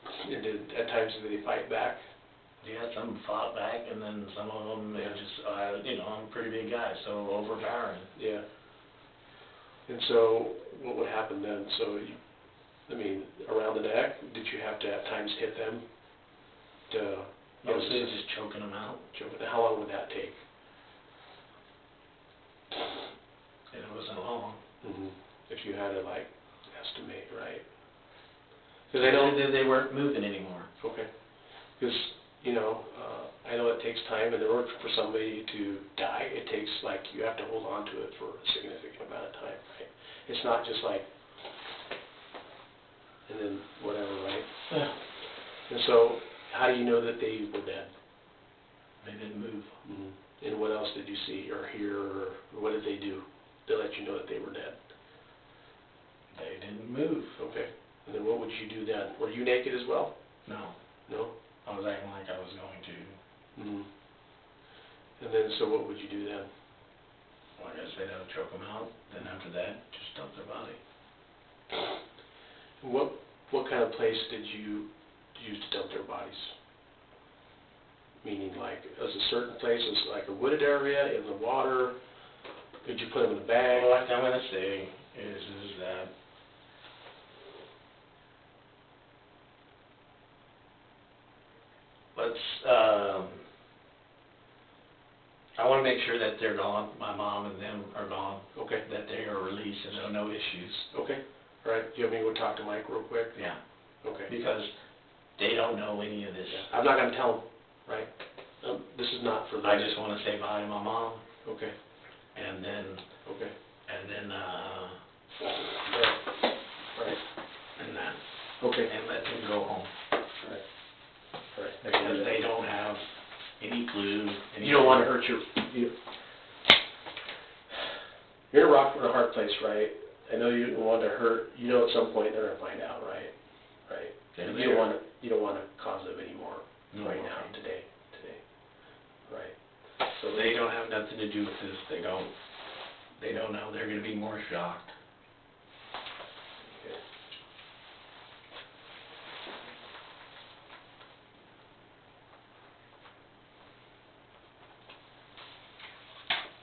And at times did they fight back? Yeah, some fought back, and then some of them, they just, you know, I'm a pretty big guy, so overpowering. Yeah. And so, what would happen then? So, I mean, around the neck, did you have to at times hit them to... Mostly just choking them out. How long would that take? It wasn't long. If you had to, like, estimate, right? Because I know... They weren't moving anymore. Okay. Because, you know, I know it takes time, and in order for somebody to die, it takes, like, you have to hold on to it for a significant amount of time, right? It's not just like, and then whatever, right? Yeah. And so, how do you know that they were dead? They didn't move. And what else did you see or hear, or what did they do to let you know that they were dead? They didn't move. Okay. And then what would you do then? Were you naked as well? No. No? I was acting like I was going to. And then, so what would you do then? Like I said, I would choke them out. Then after that, just dump their body. What kind of place did you use to dump their bodies? Meaning, like, was a certain place, was it like a wooded area, in the water? Did you put them in a bag? Well, like I'm going to say is that I want to make sure that they're gone. My mom and them are gone. Okay. That they are released and there are no issues. Okay. All right. Do you want me to go talk to Mike real quick? Yeah. Okay. Because they don't know any of this. Yeah. I'm not going to tell them, right? This is not for them. I just want to say bye to my mom. Okay. And then. Okay. And then. Right. And that. Okay. And let them go home. Right. Right. Because they don't have any clue. You don't want to hurt you're in a rock and a hard place, right? I know you don't want to hurt. You know, at some point they're going to find out, right? Right. And you don't want to cause them any more right now, today. Right. So they don't have nothing to do with this. They don't know. They're going to be more shocked. Okay.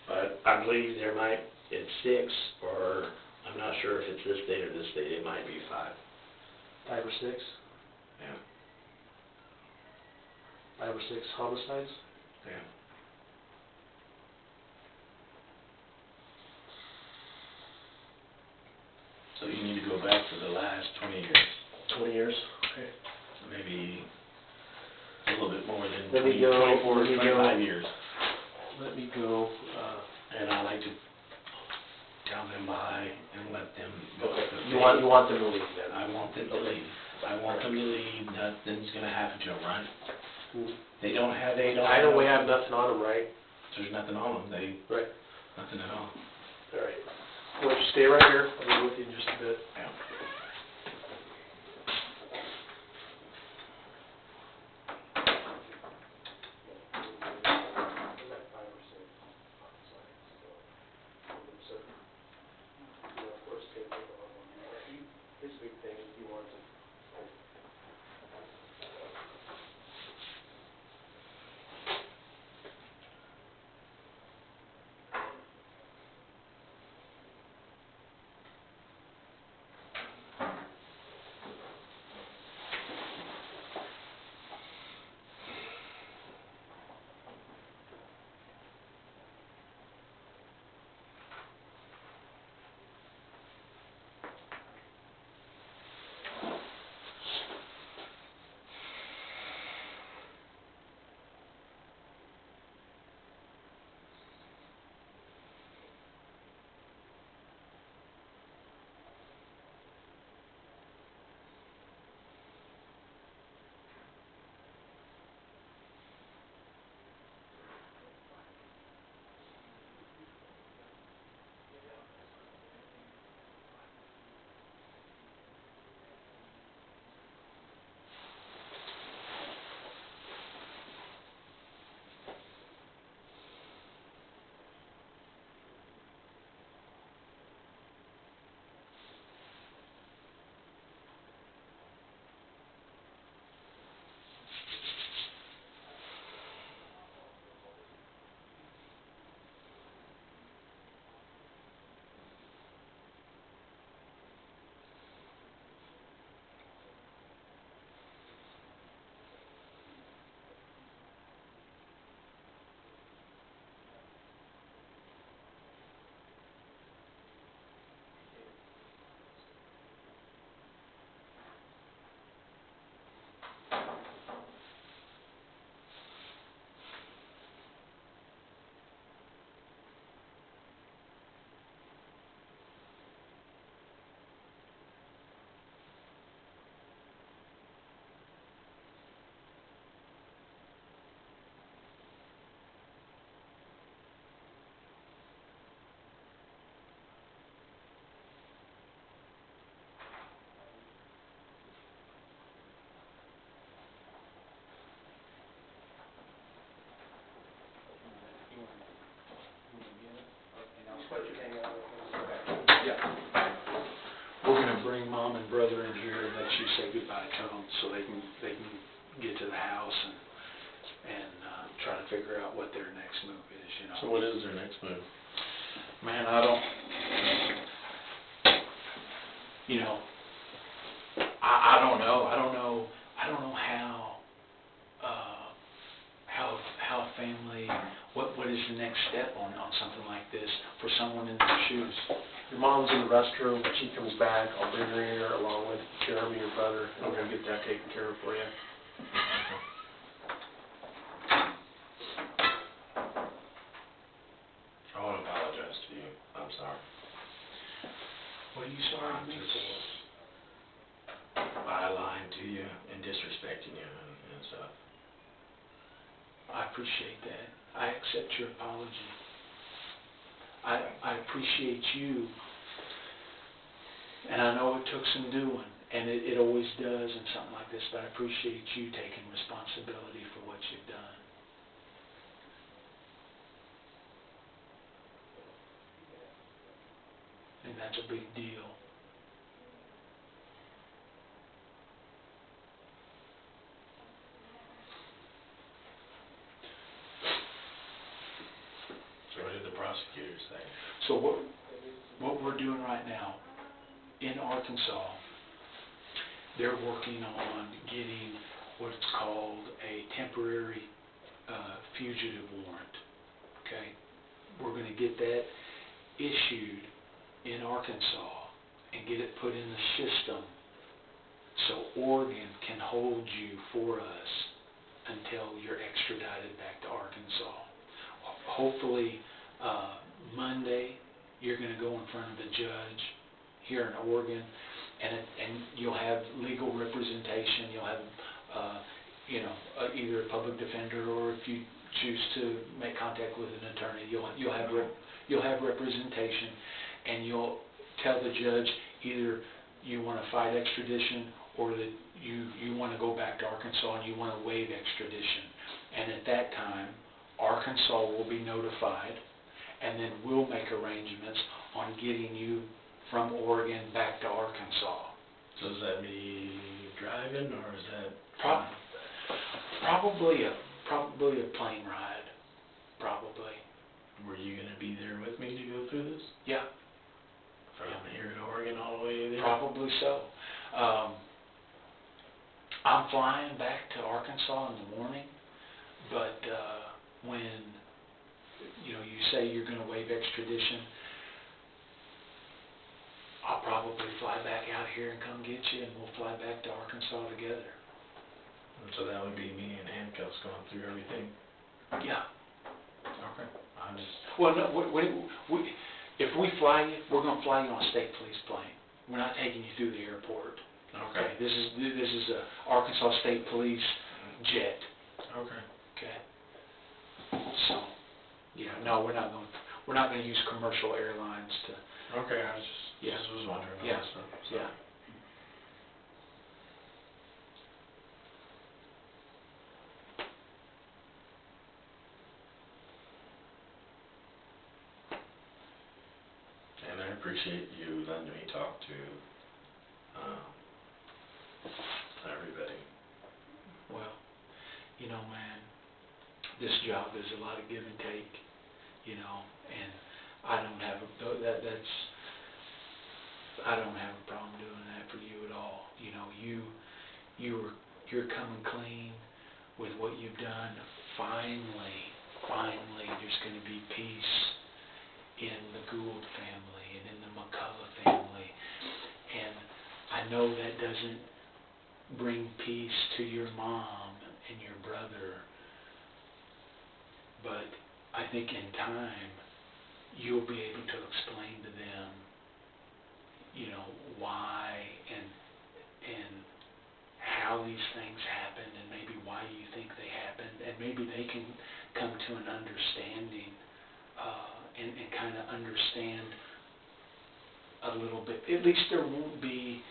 But I believe it's 6, or I'm not sure if it's this date or this date. It might be 5. 5 or 6? Yeah. 5 or 6 homicides? Yeah. So you need to go back to the last 20 years. 20 years? Okay. Maybe a little bit more than 24, 25 years. Let me go. And I like to tell them bye and let them go. Okay. You want them to leave then? I want them to leave. I want them to leave. Nothing's going to happen to them, right? They don't have... I know we have nothing on them, right? There's nothing on them. Right. Nothing at all. All right. Why don't you stay right here? I'll be with you in just a bit. Yeah. His big thing is he wants it. mom and brother in here and let you say goodbye to them so they can get to the house and try to figure out what their next move is, you know. So what is their next move? Man, I don't, you know, I don't know. I don't know how a family, what is the next step on something like this for someone in their shoes. Your mom's in the restroom. When she comes back, I'll bring her here along with Jeremy, your brother, and we'll get that taken care of for you. I want to apologize to you. I'm sorry. What are you sorry to me for? By lying to you and disrespecting you and stuff. I appreciate that. I accept your apology. I appreciate you, and I know it took some doing, and it always does in something like this, but I appreciate you taking responsibility for what you've done. And that's a big deal. So what did the prosecutors say? So what we're doing right now in Arkansas, they're working on getting what's called a temporary fugitive warrant. Okay, we're going to get that issued in Arkansas and get it put in the system so Oregon can hold you for us until you're extradited back to Arkansas. Hopefully Monday you're going to go in front of the judge here in Oregon, and you'll have legal representation. You'll have either a public defender, or if you choose to make contact with an attorney, you'll have representation, and you'll tell the judge either you want to fight extradition or that you want to go back to Arkansas and you want to waive extradition. And at that time, Arkansas will be notified, and then we'll make arrangements on getting you from Oregon back to Arkansas. So does that be driving, or is that probably a plane ride? Probably. Were you going to be there with me to go through this? Yeah. From here to Oregon all the way there? Probably so. I'm flying back to Arkansas in the morning, but when you say you're going to waive extradition, I'll probably fly back out here and come get you, and we'll fly back to Arkansas together. And so that would be me in handcuffs going through everything? Yeah. Okay. I'm just... Well, no, if we fly you, we're going to fly you on a state police plane. We're not taking you through the airport. Okay. This is a Arkansas State Police jet. Okay. Okay. So, yeah, no, we're not going to use commercial airlines to. Okay, I just was wondering. Yeah. Also, so. Yeah. And I appreciate you letting me talk to everybody. Well, man, this job is a lot of give and take, and I don't have I don't have a problem doing that for you at all. You're coming clean with what you've done. Finally, there's going to be peace in the Gould family and in the McCullough family, and I know that doesn't bring peace to your mom and your brother, but I think in time you'll be able to explain to them, why and how these things happened, and maybe why you think they happened, and maybe they can come to an understanding and kind of understand a little bit. At least there won't be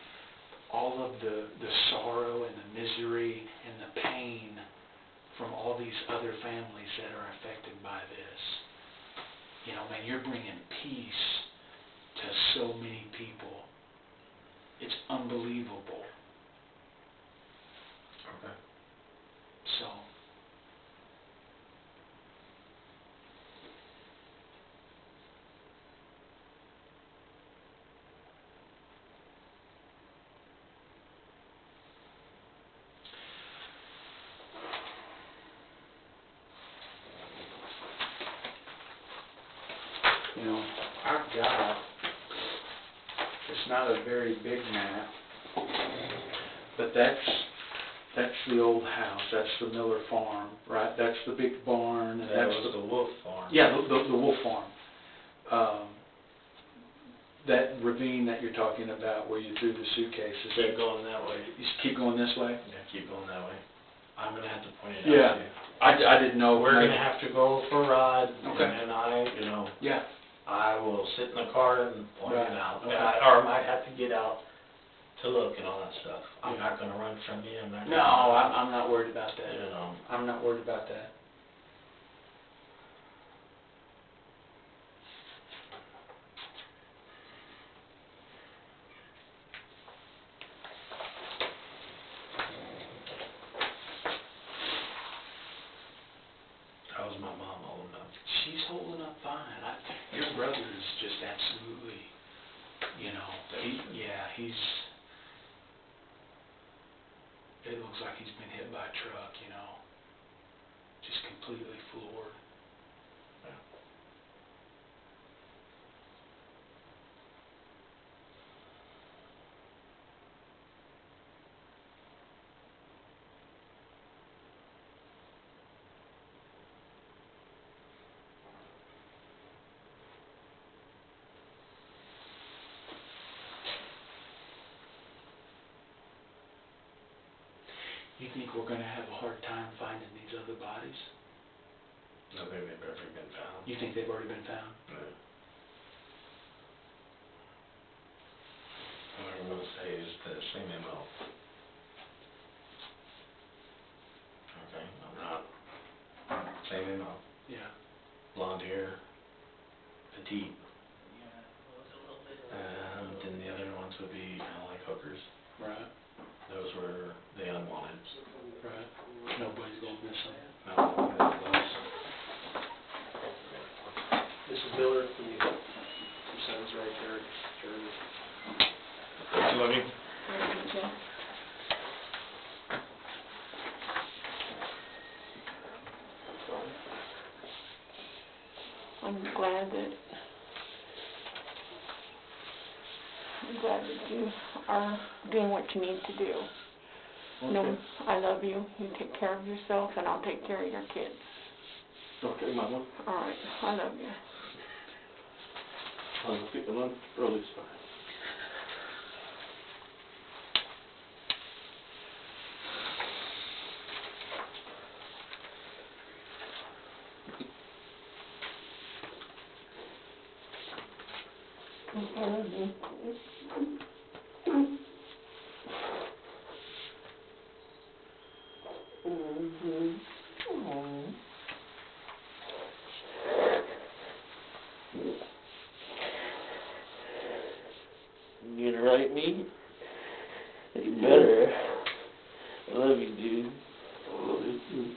all of the sorrow and the misery and the pain from all these other families that are affected by this. Man, you're bringing peace to so many people. It's unbelievable. got, it's not a very big map, but that's the old house, that's the Miller farm, right? That's the big barn, and That that's was the wolf farm. yeah, the wolf farm. That ravine that you're talking about where you threw the suitcases. Keep going that way. You just keep going this way? Yeah, keep going that way. I'm gonna have to point it Yeah. out to you. I didn't know. We're gonna have to go for a ride, Okay. and I, Yeah. I will sit in the car and point Right. it out. Okay. Or I might have to get out to look and all that stuff. I'm not gonna run from you, I'm not gonna. No, I'm not worried about that. You know. I'm not worried about that. How's my mom holding up? She's holding up fine. Your brother is just absolutely, it looks like he's been hit by a truck, just completely floored. You think we're going to have a hard time finding these other bodies? I don't think they've ever been found. You think they've already been found? Right. What I'm gonna say is the same MO. Okay, I'm not. Same MO. Yeah. Blonde hair, petite. Then the other ones would be kind of like hookers. Right. Those were the unwanted. Right. Nobody's going missing. No, those. This is Miller from you. Your son's right there, Jeremy. I love you. I'm glad that you are doing what you need to do. No, I love you. You take care of yourself, and I'll take care of your kids. Okay, Mama. All right, I love you. I'm feeling really sorry. I love you. You gonna write me? You better. I love you, dude. I love you, dude.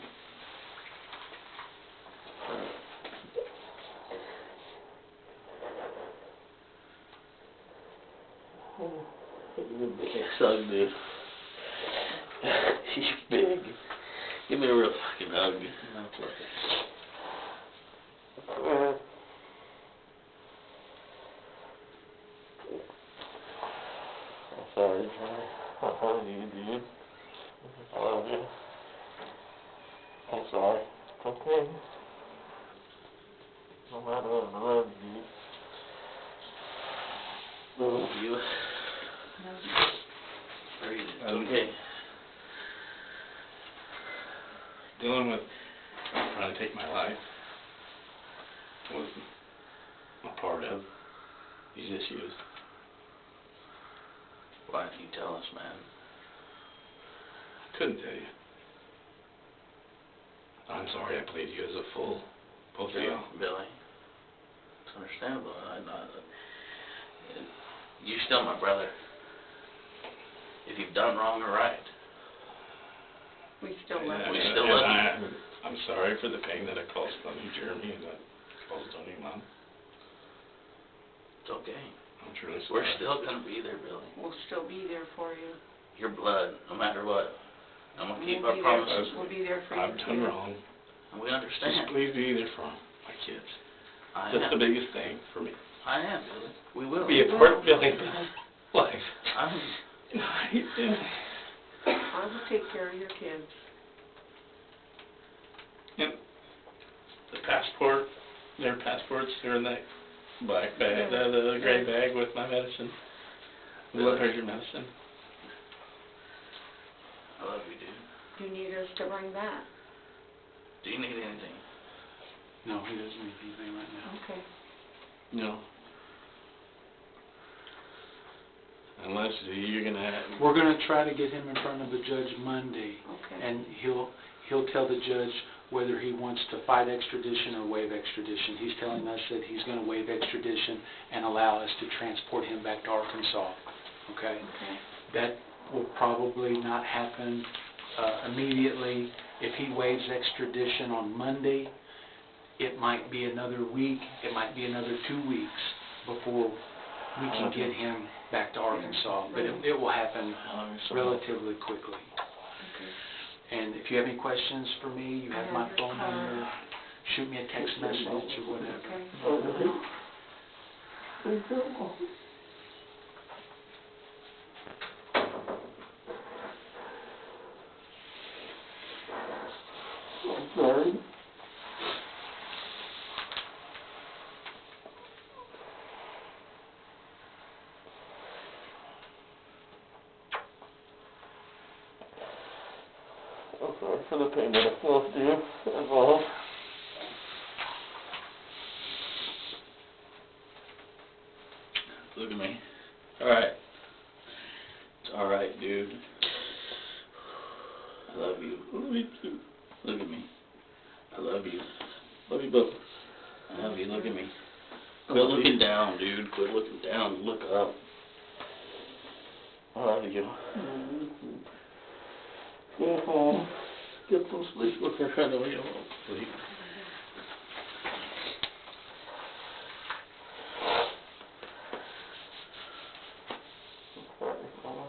You're a big son, dude. He's big. Give me a real fucking hug. I'm sorry, Johnny. I love you, dude. I love you. I'm sorry. Okay. No matter what, I love you, dude. Love you. Okay. Dealing with trying to take my life was a part of these issues. Why didn't you tell us, man? I couldn't tell you. I'm sorry I played you as a fool. Both of y'all. Billy. It's understandable. You're still my brother. If you've done wrong or right. We still love you. We still love you. I'm sorry for the pain that I caused on you, Jeremy, and that I caused on your mom. It's okay. I'm truly sorry. We're still going to be there, Billy. We'll still be there for you. Your blood, no matter what. I'm going to keep We'll our be promises. We'll be there for you, I've done too. And wrong. we Just understand. please be there for my kids. I That's am. the biggest thing for me. I am, Billy. We will. Be a court billing life. I'm, I will take care of your kids. Yep. The passport, their passports are in that black bag, the gray bag with my medicine. Blood pressure medicine. I love you, dude. Do you need us to bring that? Do you need anything? No, he doesn't need anything right now. Okay. No. Unless you're gonna have. We're gonna try to get him in front of a judge Monday, Okay. and he'll tell the judge whether he wants to fight extradition or waive extradition. He's telling us that he's gonna waive extradition and allow us to transport him back to Arkansas, okay? Okay. That will probably not happen immediately. If he waives extradition on Monday, it might be another week, it might be another 2 weeks before we can get him back to Arkansas. But it will happen relatively quickly. Okay. And if you have any questions for me, you have my phone number, shoot me a text message or whatever. Okay. I'm sorry. I'm sorry for the pain that I caused you involved. Look at me. Alright. It's alright, dude. I love you. Look at me. I love you. Love you both. I love you. Look at me. Quit looking down, dude. Quit looking down. Look up. I love you. Go home. Get some sleep. Look at her. I know you won't sleep. Sorry, Mama.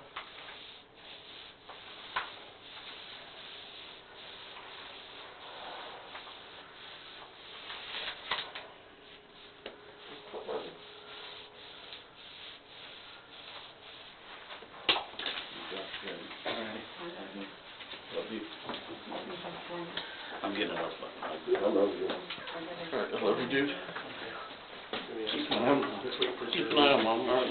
Love you. I'm getting it off. I love you. Alright, I love you, dude. Keep an eye on Mom. Alright,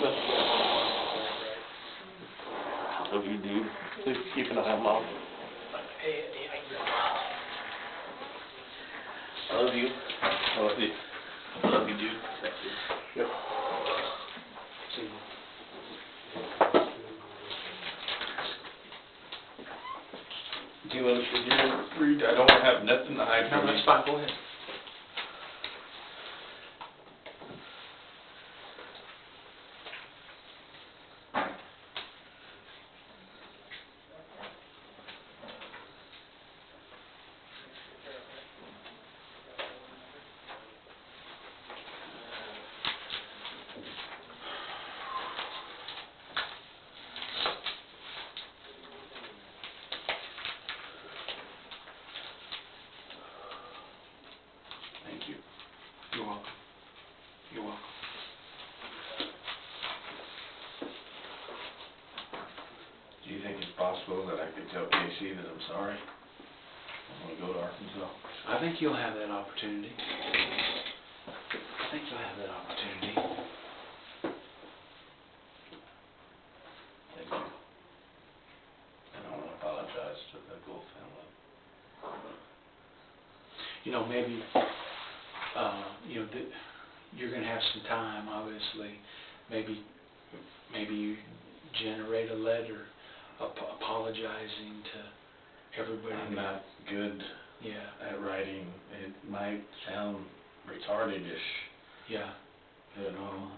I love you, dude. Please keep an eye on Mom. I love you. I love you. I love you, dude. Thank you. Yep. Do you want to read? I don't have nothing to hide No, from you. that's fine, go ahead. Thank you. You're welcome. You're welcome. Do you think it's possible that I could tell Casey that I'm sorry? I'm going to go to Arkansas. I think you'll have that opportunity. I think you'll have that opportunity. Thank you. And I want to apologize to the Gould family. You know, maybe, you're gonna have some time, obviously. Maybe you generate a letter apologizing to everybody. I'm not good Yeah, at writing. It might sound retarded-ish. yeah. You know,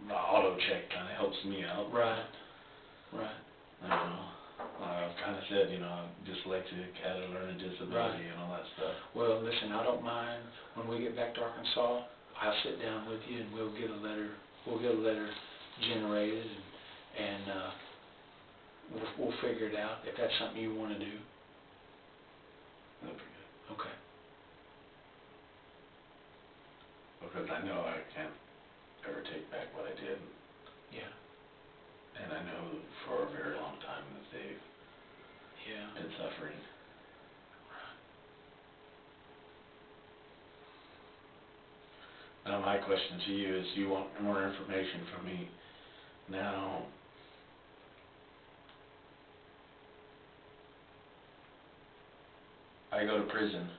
the auto check kind of helps me out. Right, right. You know, I've kind of said, I'm dyslexic, had a learning disability, and all that stuff. Well, listen, I don't mind, when we get back to Arkansas, I'll sit down with you and we'll get a letter generated and we'll figure it out if that's something you want to do. That'd be good. Okay. Okay. Because I know I can't ever take back what I did. Yeah, And I know for a very long time that they've yeah. been suffering. Now, my question to you is, you want more information from me now? I go to prison,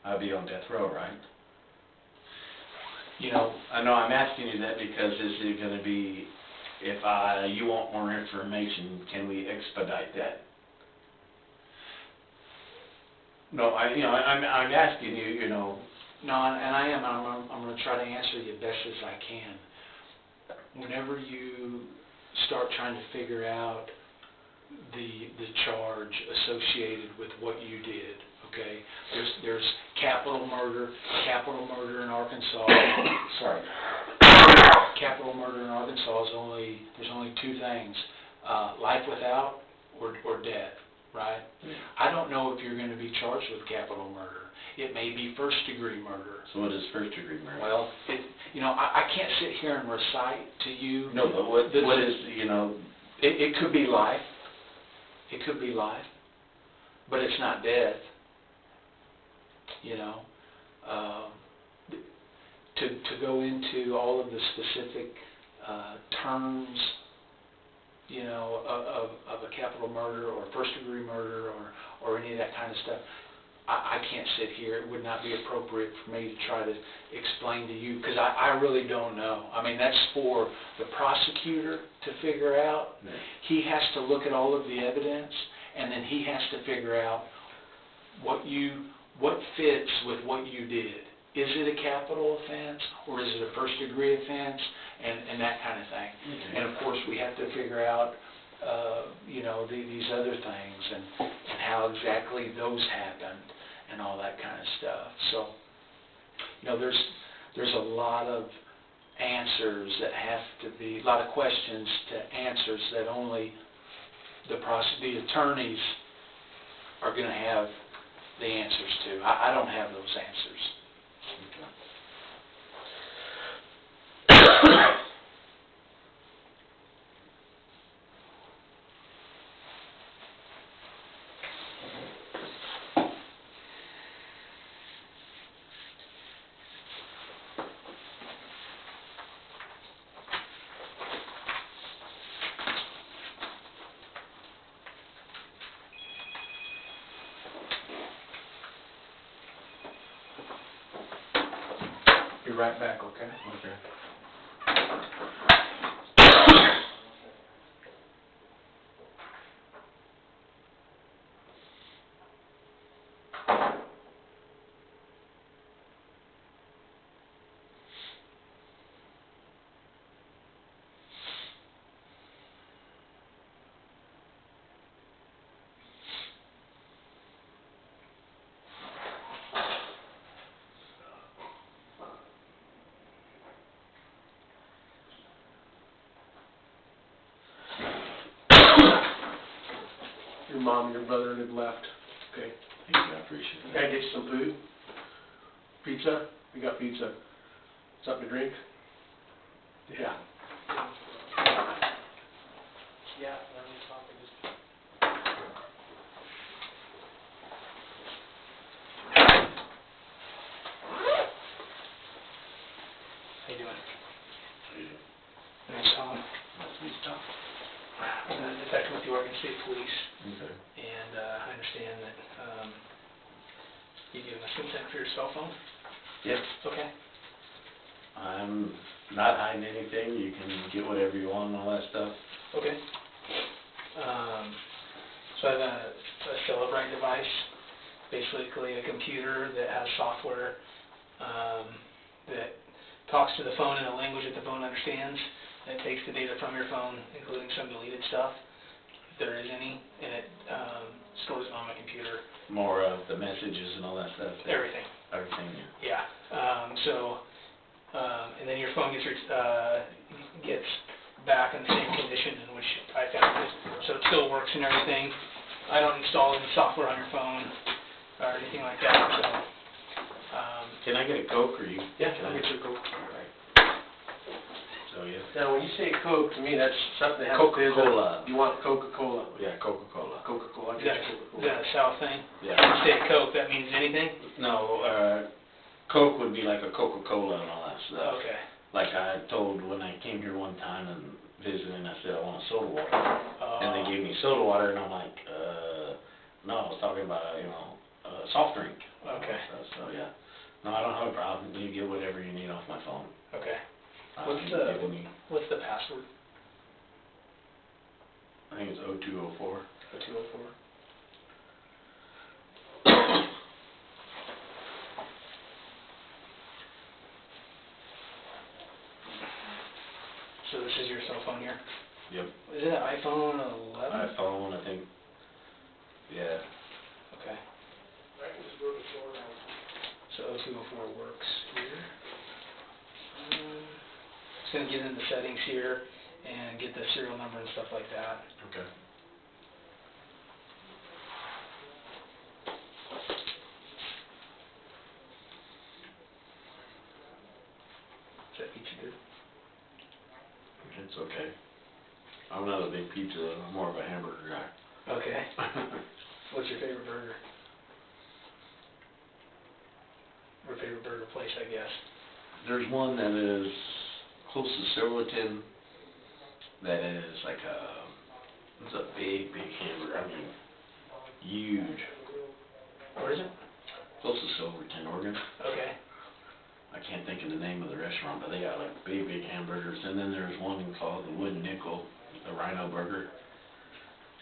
I'll be on death row, right? You know, I know I'm asking you that because is it gonna be, if you want more information, can we expedite that? No, I'm asking you, you know. no, and I am, I'm gonna try to answer you best as I can. Whenever you start trying to figure out the charge associated with what you did, okay? There's capital murder in Arkansas. Sorry. Capital murder in Arkansas is there's only two things, life without or death, right? I don't know if you're gonna be charged with capital murder. It may be first-degree murder. So what is first-degree murder? Well, I can't sit here and recite to you. No, but what is, you know? It could be life. It could be life, but it's not death. You know, to go into all of the specific terms, you know, of a capital murder or first-degree murder or any of that kind of stuff, I can't sit here. It would not be appropriate for me to try to explain to you, because I really don't know. I mean, that's for the prosecutor to figure out. Right. He has to look at all of the evidence, and then he has to figure out what fits with what you did. Is it a capital offense, or is it a first-degree offense, and that kind of thing. Okay. And, of course, we have to figure out, you know, these other things and how exactly those happened and all that kind of stuff. So, you know, there's a lot of answers that have to be, a lot of questions to answers that only the attorneys are going to have the answers to. I don't have those answers. Be right back, okay? Okay. Your mom and your brother had left, okay? Thank you, I appreciate Can that. I get you some food? Pizza? We got pizza. Something to drink? Yeah. Yeah, let me talk and just... How you doing? How you doing? Name's Tom. Nice to meet you, Tom. I'm a detective with the Oregon State Police, Okay. and I understand that you gave us consent for your cell phone? Yes. Okay. I'm not hiding anything. You can get whatever you want and all that stuff. Okay. So I have a Celebrite device, basically a computer that has software that talks to the phone in a language that the phone understands, and it takes the data from your phone, including some deleted stuff, if there is any, and it stores it on my computer. More of the messages and all that stuff. Everything. Everything. Yeah. And then your phone gets back in the same condition in which I found it. So it still works and everything. I don't install any software on your phone or anything like that. So Can I get a Coke or you? Yeah, Can I'll I get you a Coke. So, yeah. Now, when you say Coke, to me, that's something that has to do with... Coca-Cola. You want Coca-Cola. Yeah, Coca-Cola. Coca-Cola, I Is got that, you is Coca-Cola. that a South thing? Yeah. When you say Coke, that means anything? No, Coke would be like a Coca-Cola and all that stuff. Okay. Like I told when I came here one time and visited, I said I want a soda water. And they gave me soda water, and I'm like, no, I was talking about, soft drink. Okay. So, yeah. No, I don't have a problem. You get whatever you need off my phone. Okay. I'm giving you- What's the password? I think it's 0204. 204. So this is your cell phone here? Yep. Is it an iPhone 11? iPhone, I think. Yeah. Okay. So 0204 works here. Just gonna get into settings here and get the serial number and stuff like that. Okay. Does that beat you good? It's okay. I'm not a big pizza, I'm more of a hamburger guy. Okay. What's your favorite burger? Or favorite burger place, I guess? There's one that is close to Silverton that is like it's a big hamburger. I mean, huge. Where is it? Close to Silverton, Oregon. Okay. I can't think of the name of the restaurant, but they got like big hamburgers. And then there's one called the Wooden Nickel, the Rhino Burger.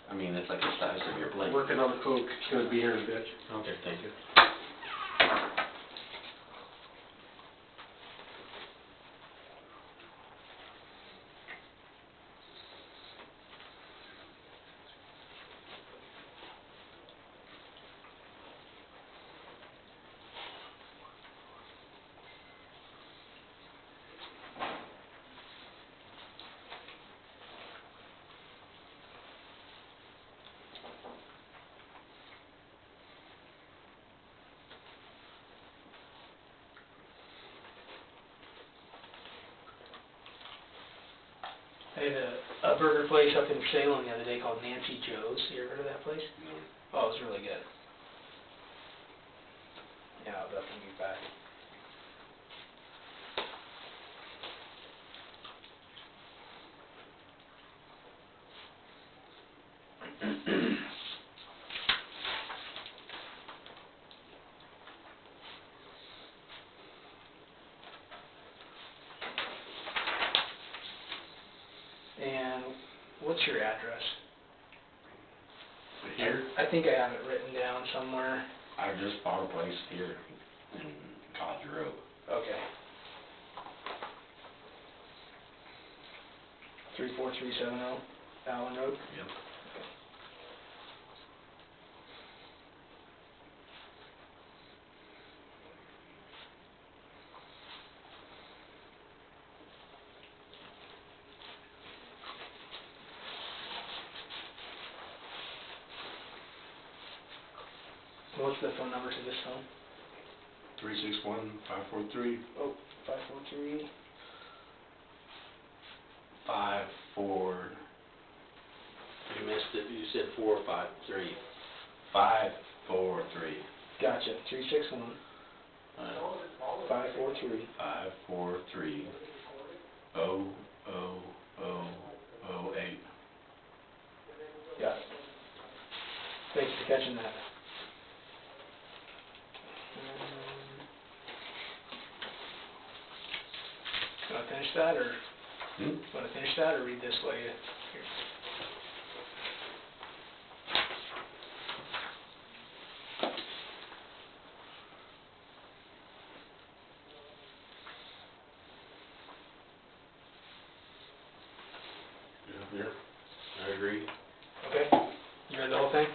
I mean, it's like the size of your plate. Working on the Coke, it's gonna be here in a bit. Okay, thank you. I had a burger place up in Salem the other day called Nancy Joe's. You ever heard of that place? No. Oh, it was really good. Yeah, I'll definitely be back. And what's your address? Here, I think I have it written down somewhere. I just bought a place here in College Road. Okay. 34370 Allen Road? Yep. What's the phone number to this phone? 361-543. Oh, 543. 54. You missed it, you said 453. 543. Gotcha. 361 543. 543 00008. Got it. Thanks for catching that. Want to finish that, or want to finish that, or read this while you? Here. Yeah, I agree. Okay. You read the whole thing?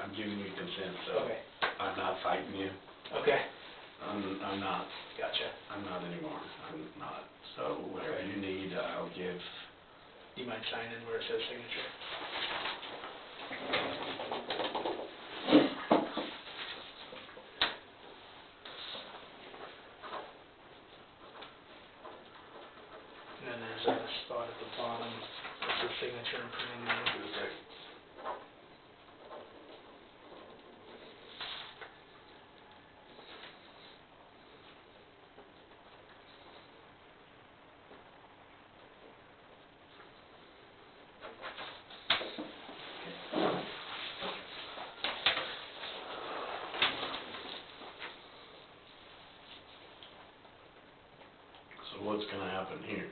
I'm giving you consent, so Okay. I'm not fighting you. Okay. I'm not. Gotcha. I'm not anymore. I'm not. So whatever Okay. you need, I'll give. Do you mind signing where it says signature? then there's a spot at the bottom, that's the signature and printing name. So what's gonna happen here?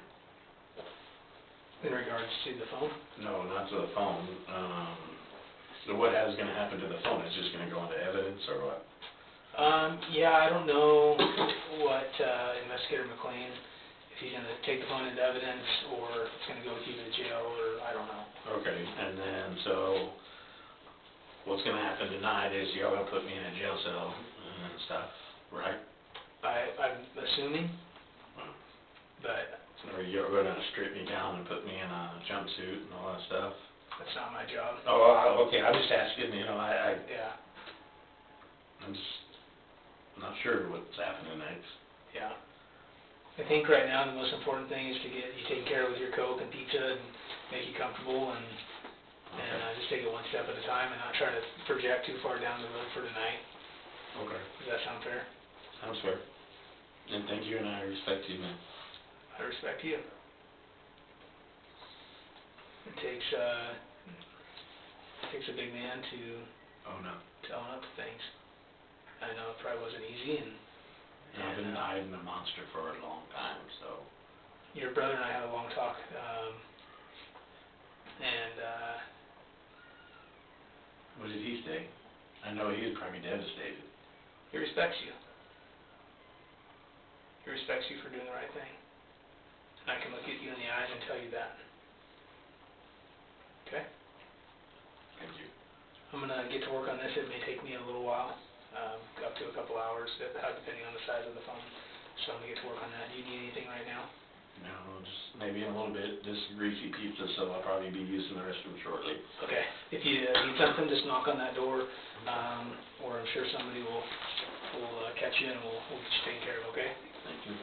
In regards to the phone? No, not to the phone, so what is gonna happen to the phone? It's just gonna go into evidence or what? Yeah, I don't know what, Investigator McLean, if he's gonna take the phone into evidence, or if it's gonna go with you to jail, or I don't know. Okay, and then, so, what's gonna happen tonight is y'all gonna put me in a jail cell and stuff, right? I'm assuming, but Or you're gonna strip me down and put me in a jumpsuit and all that stuff? that's not my job. Oh, okay, I'm just asking, you know, Yeah, I'm just not sure what's happening next. yeah. I think right now the most important thing is to get you taken care of with your Coke and pizza and make you comfortable and just take it one step at a time and not try to project too far down the road for tonight. Okay. Does that sound fair? Sounds fair. And thank you, and I respect you, man. I respect you. It takes a big man to Oh, no. own up to things. I know it probably wasn't easy, and I've been hiding a monster for a long time, so. your brother and I had a long talk, and What did he say? I know he was probably devastated. he respects you. He respects you for doing the right thing. And I can look at you in the eyes and tell you that. Okay? Thank you. I'm gonna get to work on this. It may take me a little while, up to a couple hours, depending on the size of the phone. So I'm gonna get to work on that. Do you need anything right now? No, just maybe in a little bit, this greasy pizza, so I'll probably be using the restroom shortly. Okay. If you need something, just knock on that door, or I'm sure somebody will catch you and we'll get you taken care of, okay? Thank you.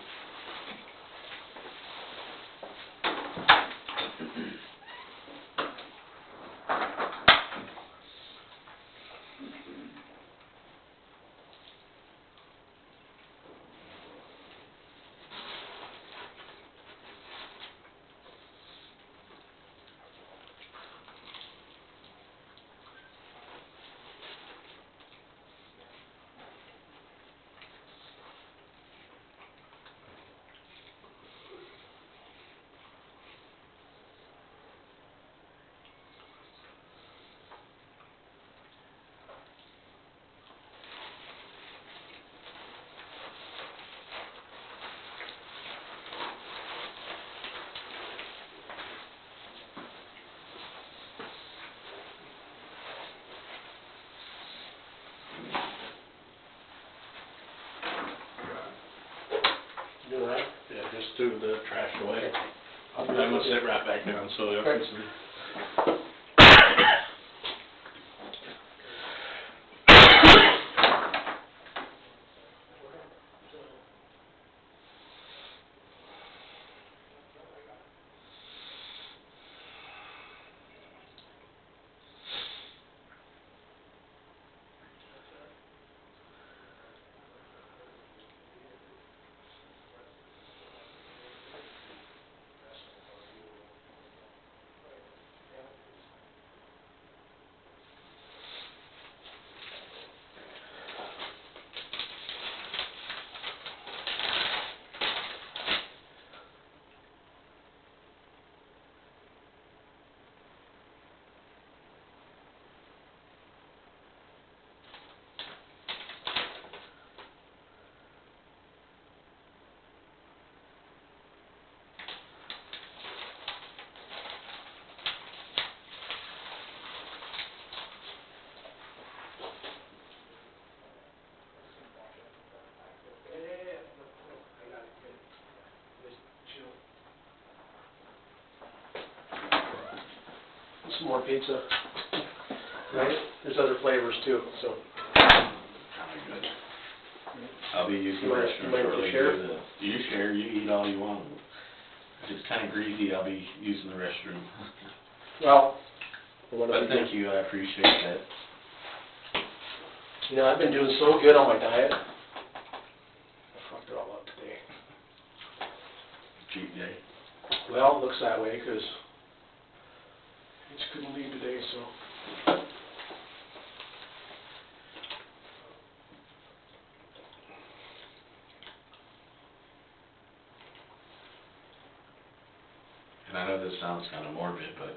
You all right? Yeah, just threw the trash away. I'll I'm be gonna with you. sit right back down so y'all Okay. can see. Some more pizza. Right? There's other flavors too, so. Kinda good. I'll be using You the mind- restroom you mind if we shortly. share? You share, you eat all you want. If it's kinda greasy, I'll be using the restroom. Well, But thank you, I appreciate that. You know, I've been doing so good on my diet. I fucked it all up today. Cheat day. Well, it looks that way, 'cause I just couldn't leave today, so. And I know this sounds kinda morbid, but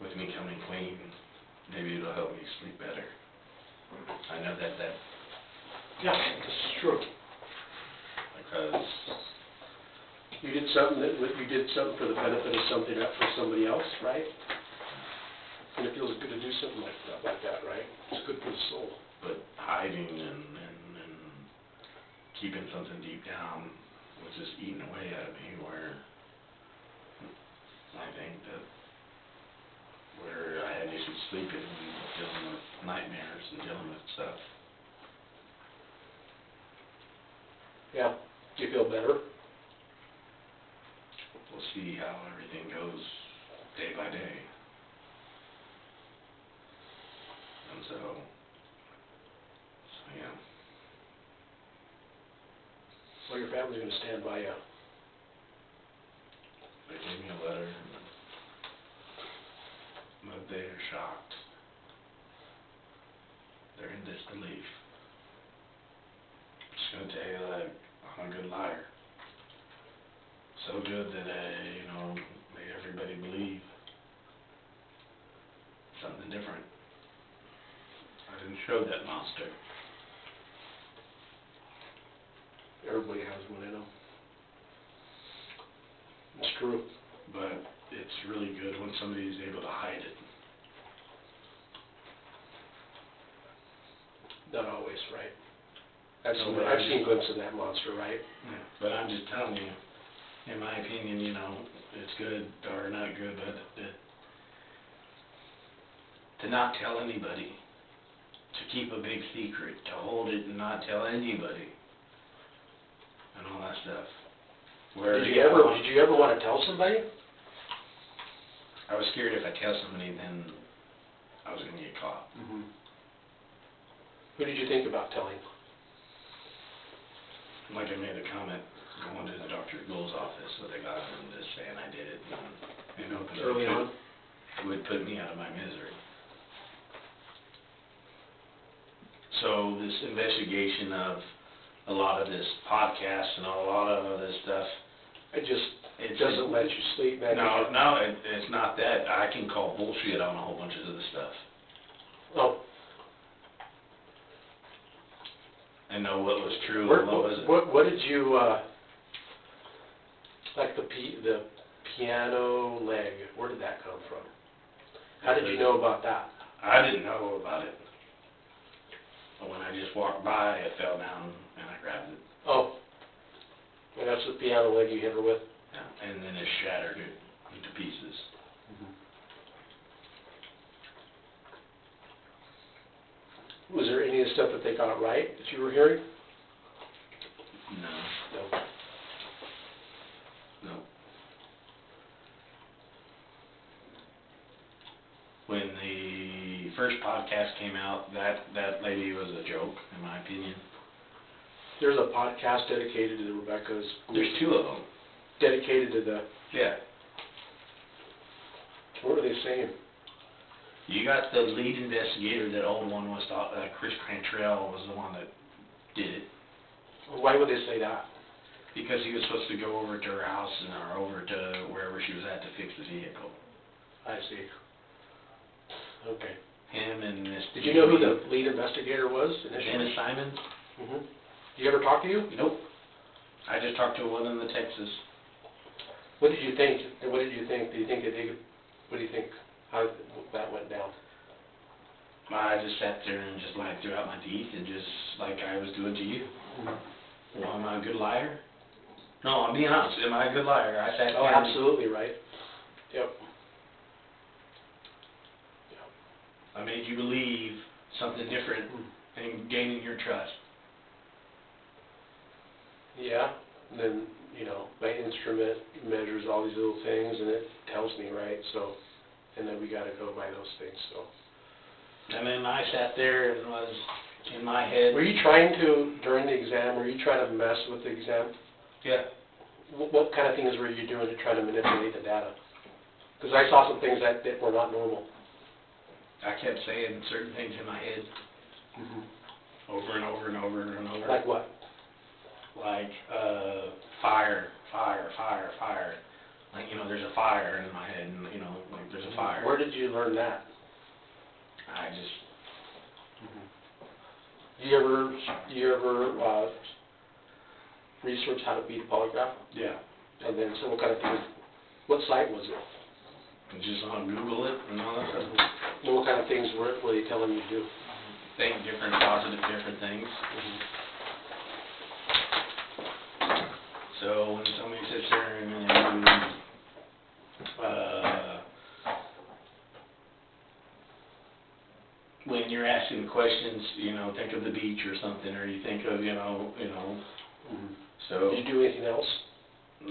with me coming clean, maybe it'll help me sleep better. I know that Yeah, this is true. because You did something for the benefit of something, not for somebody else, right? And it feels good to do something like that, right? It's good for the soul. but hiding and keeping something deep down was just eating away at me, where I think that where I had issues sleeping and dealing with nightmares and dealing with stuff. Yeah. Do you feel better? We'll see how everything goes day by day. And so yeah. Well, your family's gonna stand by you. They gave me a letter, but they're shocked. They're in disbelief. Just gonna tell you that I'm a good liar. So good that I, made everybody believe something different. I didn't show that monster. Everybody has one in them. It's true. But it's really good when somebody's able to hide it. Not always, right? No, but I've seen glimpses of that monster, right? Yeah, but I'm just telling you, in my opinion, it's good or not good, but to not tell anybody, to keep a big secret, to hold it and not tell anybody, and all that stuff. Where Did you ever want to tell somebody? I was scared if I tell somebody, then I was going to get caught. Mm-hmm. Who did you think about telling? Like I made a comment going to the Dr. Gould's office with a guy and just saying I did it, because Early on? it would put me out of my misery. So this investigation of a lot of this podcast and a lot of this stuff, It doesn't let you sleep, man. No, it's not that. I can call bullshit on a whole bunch of this stuff Oh. and know what was true and what wasn't. What did you, like the piano leg, where did that come from? How did you know about that? I didn't know about it. But when I just walked by, it fell down and I grabbed it. Oh. And that's the piano leg you hit her with? Yeah, and then it shattered it into pieces. Was there any of the stuff that they got right that you were hearing? No. No. No. When the first podcast came out, that lady was a joke, in my opinion. There's a podcast dedicated to the Rebekah's. There's two of them. Dedicated to the, Yeah. what are they saying? You got the lead investigator, that old one was, Chris Cantrell was the one that did it. Why would they say that? Because he was supposed to go over to her house or over to wherever she was at to fix the vehicle. I see. Okay. Him and this... Did you know who the lead investigator was initially? Dennis Simon? Mm-hmm. Did you ever talk to you? Nope. I just talked to one in the Texas. What did you think? And what did you think? What do you think how that went down? I just sat there and just lied throughout my teeth and just like I was doing to you. Mm-hmm. Well, am I a good liar? No, I'm being honest. Am I a good liar? I sat Oh, there. absolutely right. Yep. I made you believe something different and gaining your trust. Yeah. And then, and instrument measures all these little things, and it tells me, right, so, and then we gotta go by those things, so. And then I sat there and was in my head. Were you trying to, during the exam, were you trying to mess with the exam? Yeah. What kind of things were you doing to try to manipulate the data? Because I saw some things that were not normal. I kept saying certain things in my head over and over and over and over. Like what? Like, fire, fire, fire, fire. Like, you know, there's a fire in my head, and, you know, like, there's a fire. Where did you learn that? I just, Do you ever research how to beat a polygraph? yeah, And then, so what kind of things, what site was it? just on Google it and all that stuff. And what kind of things were they telling you to do? Think different, positive, different things. So when somebody sits there and when you're asking questions, you know, think of the beach or something, or you think of, you know, so. Did you do anything else?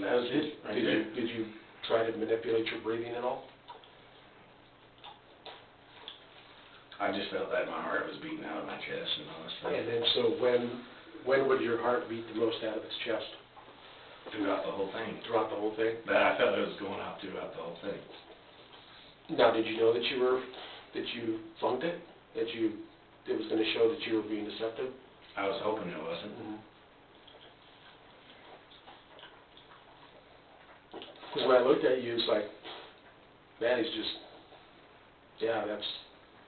That was it, right there. Did you try to manipulate your breathing at all? I just felt that my heart was beating out of my chest and all that stuff. And then, so when would your heart beat the most out of its chest? Throughout the whole thing. Throughout the whole thing? But I felt it was going out throughout the whole thing. Now, did you know that you flunked it? That it was gonna show that you were being deceptive? I was hoping it wasn't. Because when I looked at you, it's like, man, he's just, yeah, that's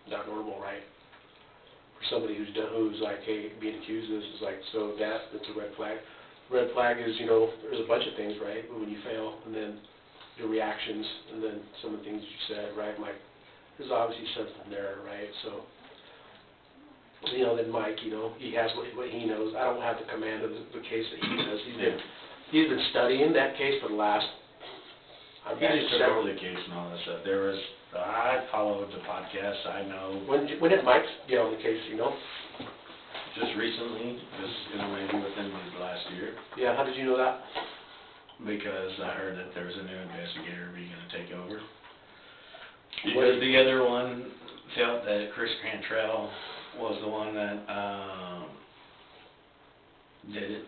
not normal, right? For somebody who's like, hey, being accused of this is like, so that's a red flag. Red flag is, you know, there's a bunch of things, right? But when you fail, and then your reactions, and then some of the things you said, right? I'm like, there's obviously something there, right? So, you know, then Mike, you know, he has what he knows. I don't have the command of the case that he does. He's been studying that case for the last. He just took over the case and all that stuff. I followed the podcast, I know. When did Mike get on the case, you know? Just recently, just, you know, maybe within the last year. Yeah, how did you know that? Because I heard that there was a new investigator going to take over. Because the other one felt that Chris Cantrell was the one that did it.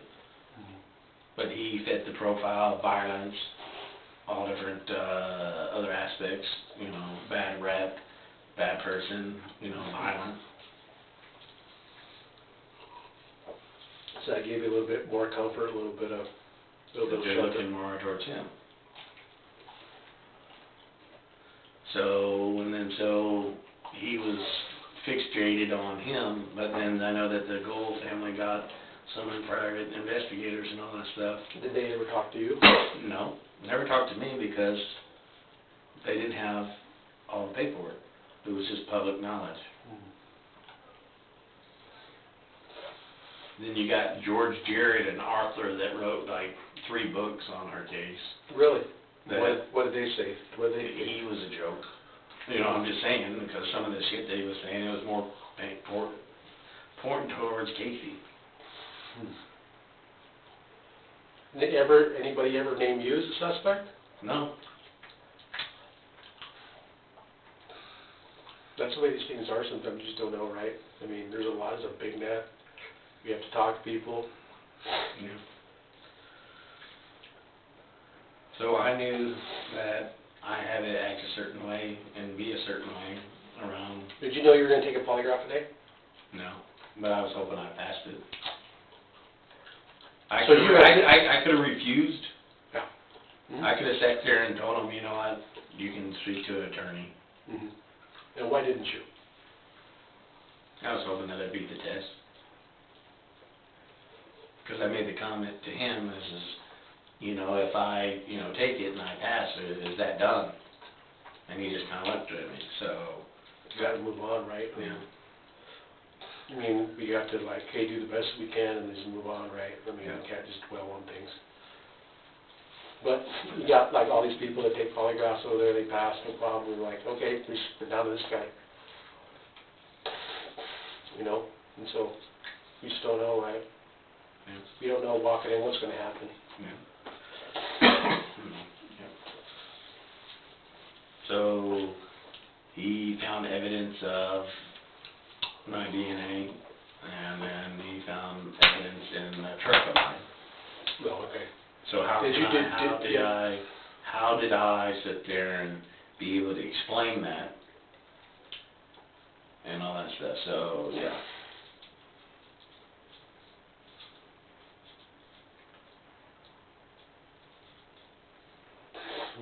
But he fit the profile of violence, all different other aspects, you know, bad rep, bad person, you know, violent. So that gave you a little bit more comfort, a little bit of They're shelter. looking more towards him. So he was fixated on him, but then I know that the Gould family got some private investigators and all that stuff. Did they ever talk to you? No, never talked to me because they didn't have all the paperwork. It was just public knowledge. Then you got George Jarrett and Arthur that wrote like 3 books on our case. Really? That What did they say? What did they say? he was a joke. You know, I'm just saying, because some of the shit that he was saying, it was more pointing towards Casey. Anybody ever name you as a suspect? No. That's the way these things are sometimes, you just don't know, right? I mean, there's a big net. You have to talk to people. Yeah. So I knew that I had to act a certain way and be a certain way around. Did you know you were going to take a polygraph today? No, but I was hoping I passed it. So you I could have refused. Yeah. I could have sat there and told them, you know what, you can speak to an attorney. And why didn't you? I was hoping that I'd beat the test. Because I made the comment to him, you know, if I, you know, take it and I pass it, is that done? And he just kind of looked at me, so. You got to move on, right? Yeah. I mean, we have to, like, hey, do the best we can and just move on, right? I mean, Yeah. we can't just dwell on things. But you got, like, all these people that take polygraphs over there, they pass, no problem. We're like, okay, we're down to this guy. You know? And so, you just don't know, right? Yeah. You don't know walking in what's going to happen. Yeah. evidence of my DNA, and then he found evidence in a truck of mine. Well, okay. So how did I sit there and be able to explain that and all that stuff? So yeah.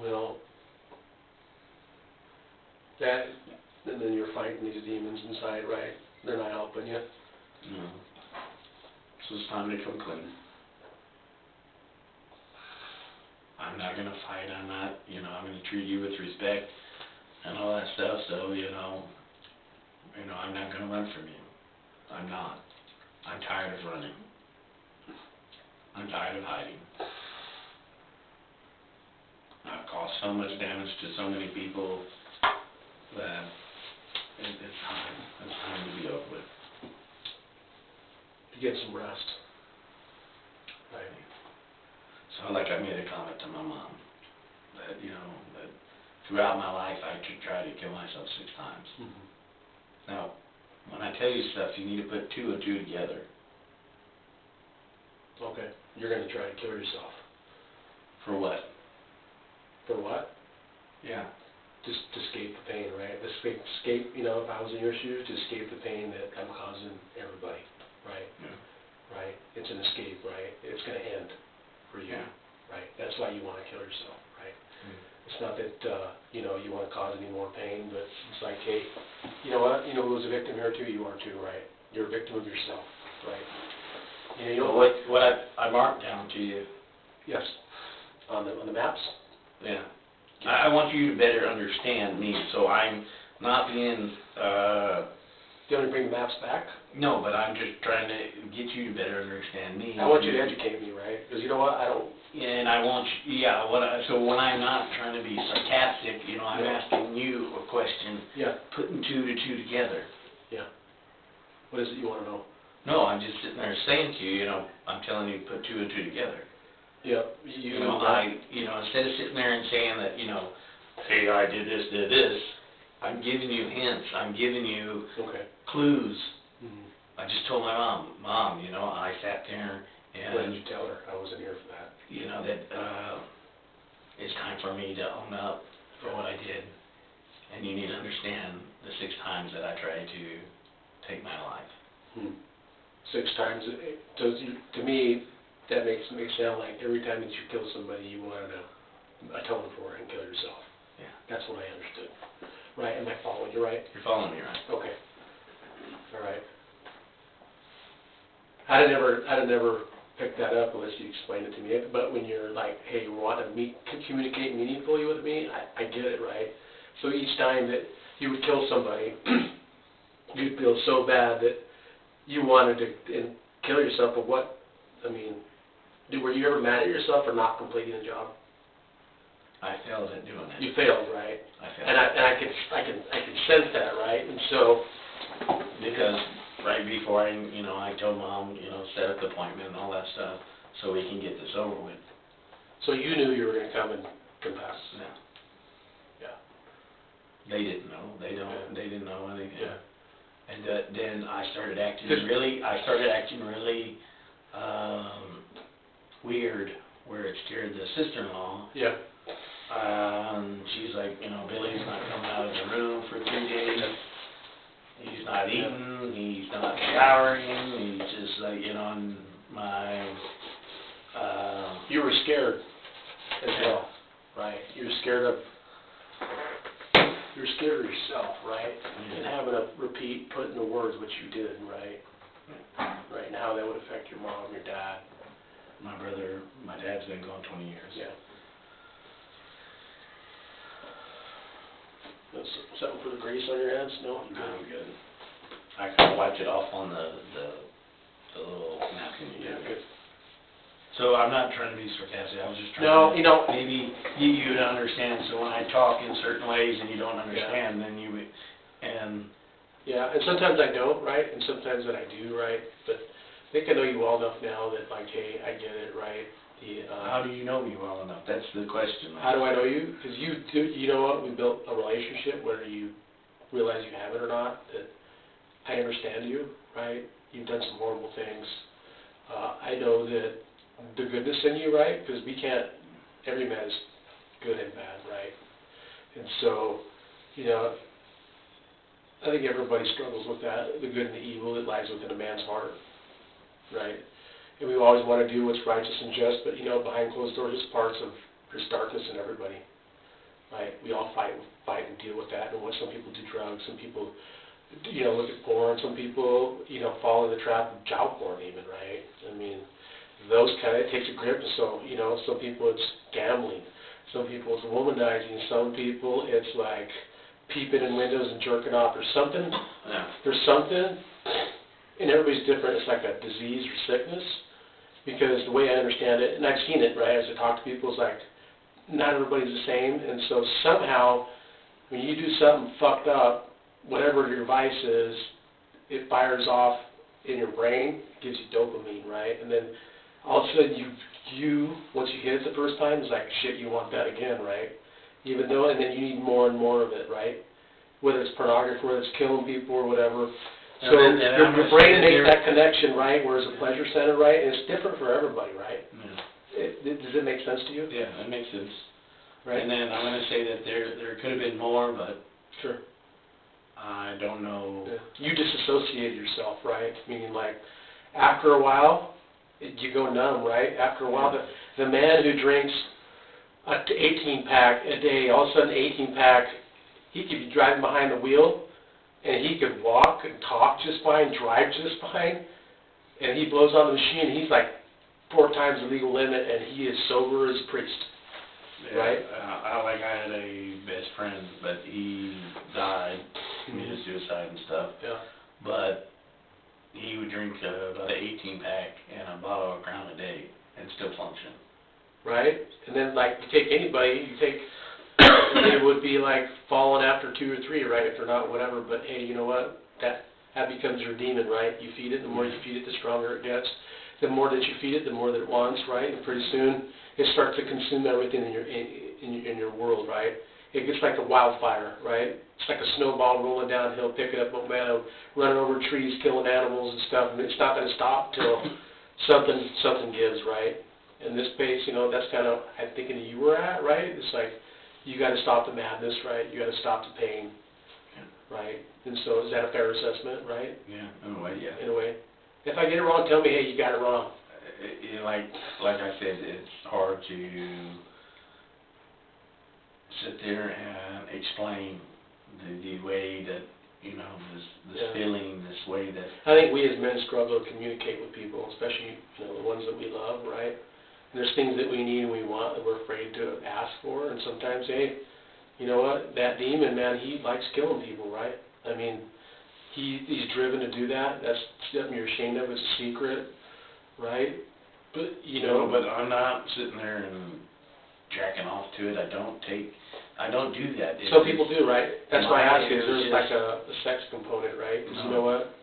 Well, that, and then you're fighting these demons inside, right? They're not helping you. No. So it's time to come clean. I'm not gonna fight. I'm not, I'm gonna treat you with respect and all that stuff. So, I'm not gonna run from you. I'm not. I'm tired of running. I'm tired of hiding. I've caused so much damage to so many people that it's time. It's time to be over with. To get some rest. Right. So like I made a comment to my mom that, that throughout my life I tried to kill myself 6 times. Mm-hmm. Now, when I tell you stuff, you need to put 2 and 2 together. Okay. You're going to try to kill yourself. For what? For what? Yeah. Just to escape the pain, right? Escape, if I was in your shoes, to escape the pain that I'm causing everybody, right? Yeah. Right? It's an escape, right? It's going to end for you, Yeah. right? That's why you want to kill yourself, right? Mm. It's not that, you want to cause any more pain, but it's like, hey, you know what? You know who's a victim here too? You are too, right? You're a victim of yourself, right? What I marked down to you. Yes. On the maps? Yeah. I want you to better understand me, so I'm not being, Do you want to bring the maps back? no, but I'm just trying to get you to better understand me. I want you to educate me, right? Because you know what? I don't... And I want you, so when I'm not trying to be sarcastic, I'm Yeah. asking you a question, Yeah. putting 2 to 2 together. Yeah. What is it you want to know? No, I'm just sitting there saying to you, I'm telling you to put 2 and 2 together. Yeah. Instead of sitting there and saying that, hey, I did this, I'm giving you hints, I'm giving you Okay. clues. Mm-hmm. I just told my mom, I sat there and, What did you tell her? I wasn't here for that. that it's time for me to own up for what I did. And you need to understand the 6 times that I tried to take my life. 6 times. To me, that makes it sound like every time that you kill somebody, you wanted to atone for it and kill yourself. Yeah. That's what I understood. Right? Am I following you right? You're following me, right? Okay. All right. I'd have never picked that up unless you explained it to me. But when you're like, hey, you want to communicate meaningfully with me, I get it, right? So each time that you would kill somebody, you'd feel so bad that you wanted to kill yourself. But what? Were you ever mad at yourself for not completing the job? I failed at doing that. You failed, right? I failed. And I can sense that, right? And so Because right before I told Mom, set up the appointment and all that stuff so we can get this over with. So you knew you were going to come and confess. Yeah. Yeah. They didn't know. They didn't know anything. Yeah. And then I started acting really weird, where it scared the sister-in-law. Yeah. She's like, Billy's not coming out of the room for 3 days. He's not eating. He's not showering. He's just like, and my. You were scared as well, right? You're scared of yourself, right? And having to put into words what you did, right? Right, and how that would affect your mom, your dad. My brother, my dad's been gone 20 years. Yeah. That's something for the grease on your hands? No? No, I'm good. I kind of wiped it off on the little napkin you gave me. Good. So I'm not trying to be sarcastic. I was just trying to maybe get you to understand. So when I talk in certain ways and you don't understand, then you and. Yeah, and sometimes I don't, right? And sometimes that I do, right? But I think I know you well enough now that, like, hey, I get it, right? How do you know me well enough? That's the question. How do I know you? Because you know what? We built a relationship where you realize you have it or not, that I understand you, right? You've done some horrible things. I know that the goodness in you, right? Because every man is good and bad, right? And so, you know, I think everybody struggles with that, the good and the evil that lies within a man's heart, right? And we always want to do what's righteous and just, but, you know, behind closed doors, there's parts of, there's darkness in everybody, right? We all fight and deal with that. And what some people do drugs, some people, you know, look at porn, some people, you know, fall in the trap of child porn even, right? I mean, those kind of, it takes a grip. So, you know, some people it's gambling, some people it's womanizing, some people it's like peeping in windows and jerking off. There's something, and everybody's different. It's like a disease or sickness, because the way I understand it, and I've seen it, right, as I talk to people, it's like not everybody's the same, and so somehow when you do something fucked up, whatever your vice is, it fires off in your brain, gives you dopamine, right? And then all of a sudden you once you hit it the first time, it's like, shit, you want that again, right? Even though, and then you need more and more of it, right? Whether it's pornography, whether it's killing people or whatever. So your brain makes that connection, right, where it's a pleasure center, right? And it's different for everybody, right? Yeah. Does it make sense to you? Yeah, that makes sense. Right. And then I'm going to say that there could have been more, but Sure. I don't know. Yeah. You disassociate yourself, right? Meaning, like, after a while, you go numb, right? After a while, the man who drinks up to 18-pack a day, all of a sudden 18-pack, he could be driving behind the wheel, and he could walk and talk just fine, drive just fine, and he blows on the machine, and he's like 4 times the legal limit, and he is sober as a priest. Yeah, right? I had a best friend, but he died, committed suicide and stuff. Yeah. But he would drink about an 18-pack and a bottle of Crown a day and still function. Right? And then, like, you take anybody, they would be like falling after 2 or 3, right? If they're not, whatever. But hey, you know what? That becomes your demon, right? You feed it. The more you feed it, the stronger it gets. The more that you feed it, the more that it wants, right? And pretty soon, it starts to consume everything in your world, right? It gets like a wildfire, right? It's like a snowball rolling downhill, picking up momentum, running over trees, killing animals and stuff, and it's not going to stop till something gives, right? In this space, you know, that's kind of, I'm thinking you were at, right? It's like, you got to stop the madness, right? You got to stop the pain, right? And so, is that a fair assessment, right? Yeah, in a way, yeah. In a way. If I get it wrong, tell me, hey, you got it wrong. Like I said, it's hard to sit there and explain the way that, you know, this feeling, this way that... I think we as men struggle to communicate with people, especially, you know, the ones that we love, right? And there's things that we need and we want that we're afraid to ask for, and sometimes, hey, you know what, that demon, man, he likes killing people, right? I mean, he's driven to do that. That's something you're ashamed of. It's a secret, right? But, you know... No, but I'm not sitting there and jacking off to it. I don't do that. Some people do, right? That's why I ask you, there's like a sex component, right? Because you know what?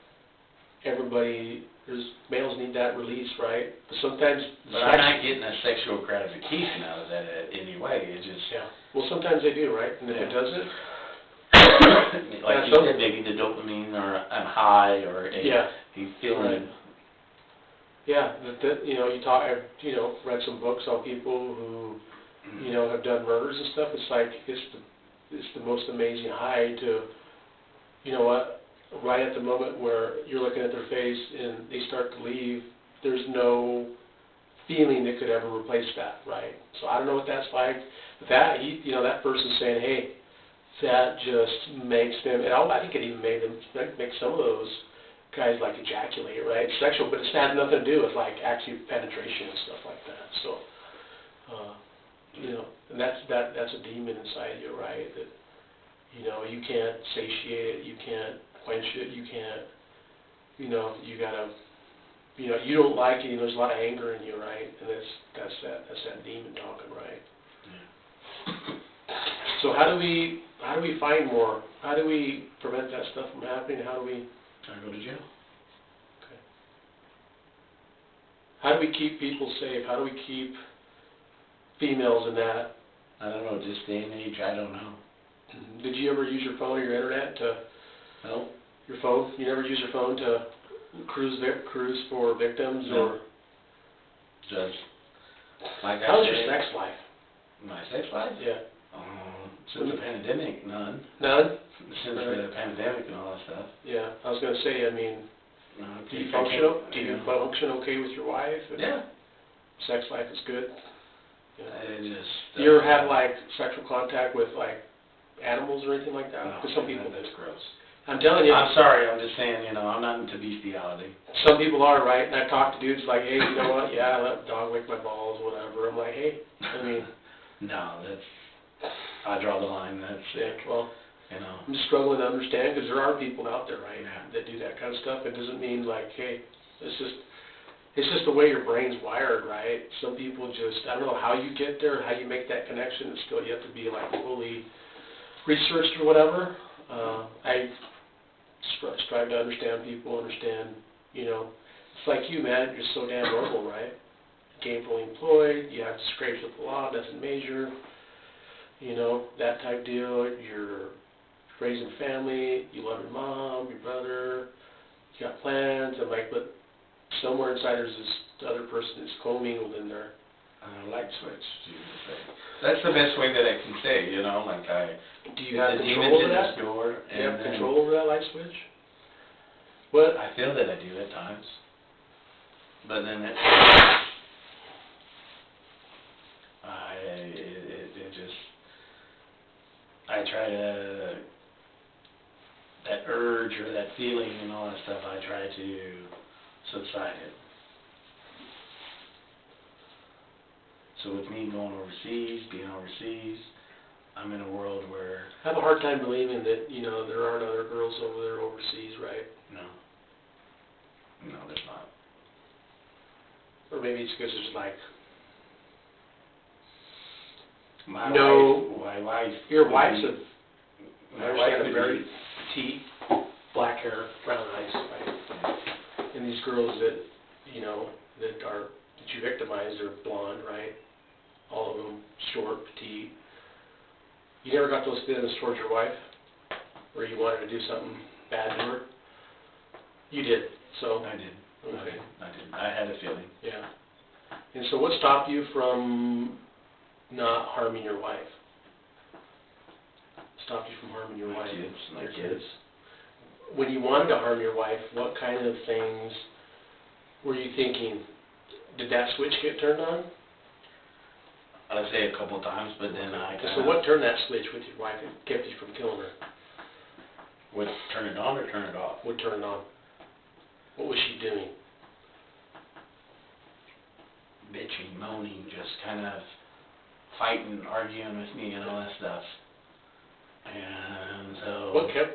Males need that release, right? But sometimes... But I'm not getting a sexual gratification out of that in any way. It's just... Yeah. Well, sometimes they do, right? And if it doesn't... like you said, maybe the dopamine or a high or he's feeling... Right. Yeah, you know, I've, you know, read some books on people who, you know, have done murders and stuff. It's like, it's the most amazing high to, you know what, right at the moment where you're looking at their face and they start to leave, there's no feeling that could ever replace that, right? So I don't know what that's like. But that, you know, that person's saying, hey, that just makes them, and I think it even make some of those guys like ejaculate, right? It's sexual, but it's had nothing to do with like actually penetration and stuff like that. So, you know, and that's a demon inside you, right? That, you know, you can't satiate it, you can't quench it, you can't, you know, you gotta, you know, you don't like it, and there's a lot of anger in you, right? And that's that demon talking, right? Yeah. So how do we find more? How do we prevent that stuff from happening? How do we... I go to jail. Okay. How do we keep people safe? How do we keep females in that? I don't know, this day and age, I don't know. Did you ever use your phone or your internet to, No, your phone? You never use your phone to cruise for victims No. or? just, like I How's your said, sex life? my sex life? Yeah. Since the pandemic, none. None? Since the pandemic and all that stuff. Yeah, I was gonna say, I mean, No, do you I function, can't- do you function okay with your wife? And Yeah. Sex life is good? Yeah. I just. Do you ever have like sexual contact with like animals or anything like that? No, Because some people, that's gross. I'm telling you, I'm sorry, I'm just saying, you know, I'm not into bestiality. some people are, right? And I've talked to dudes like, hey, you know what, yeah, I let a dog lick my balls, whatever. I'm like, hey, I mean, No, I draw the line, that's yeah, sick, well, you know. I'm just struggling to understand, because there are people out there, right, Yeah. that do that kind of stuff. It doesn't mean like, hey, it's just the way your brain's wired, right? Some people just, I don't know how you get there, how you make that connection. It's still, you have to be like fully researched or whatever. I strive to understand people, you know, it's like you, man, you're so damn normal, right? Gainfully employed, you have scrapes with the law, doesn't measure, you know, that type deal. You're raising family, you love your mom, your brother, you got plans. I'm like, but somewhere inside there's this other person that's commingled in there. Light switch, you would say. That's the best way that I can say, you know, like Do you have the control demons over in that? this door, Do you have and then control over that light switch? What? I feel that I do at times, but then it just, I try to, that urge or that feeling and all that stuff, I try to subside it. So with me going overseas, being overseas, I'm in a world where, I have a hard time believing that, you know, there aren't other girls over there overseas, right? no, there's not. Or maybe it's because there's like, My No. wife, your wife's my I wife understand, a would very be, petite, black hair, brown eyes, right? And these girls that, you know, that you victimize are blonde, right? All of them short, petite. You never got those feelings towards your wife? Where you wanted to do something bad to her? You did, so. I did. Okay. I did. I had a feeling. Yeah. And so what stopped you from not harming your wife? Stopped you from harming your wife? My Your kids. When you wanted to harm your wife, what kind of things were you thinking? Did that switch get turned on? I'd say a couple times, but then I kind So of... what turned that switch with your wife and kept you from killing her? Would turn it on or turn it off? What turned it on? What was she doing? Bitching, moaning, just kind of fighting, arguing with me and all that stuff. And so... What kept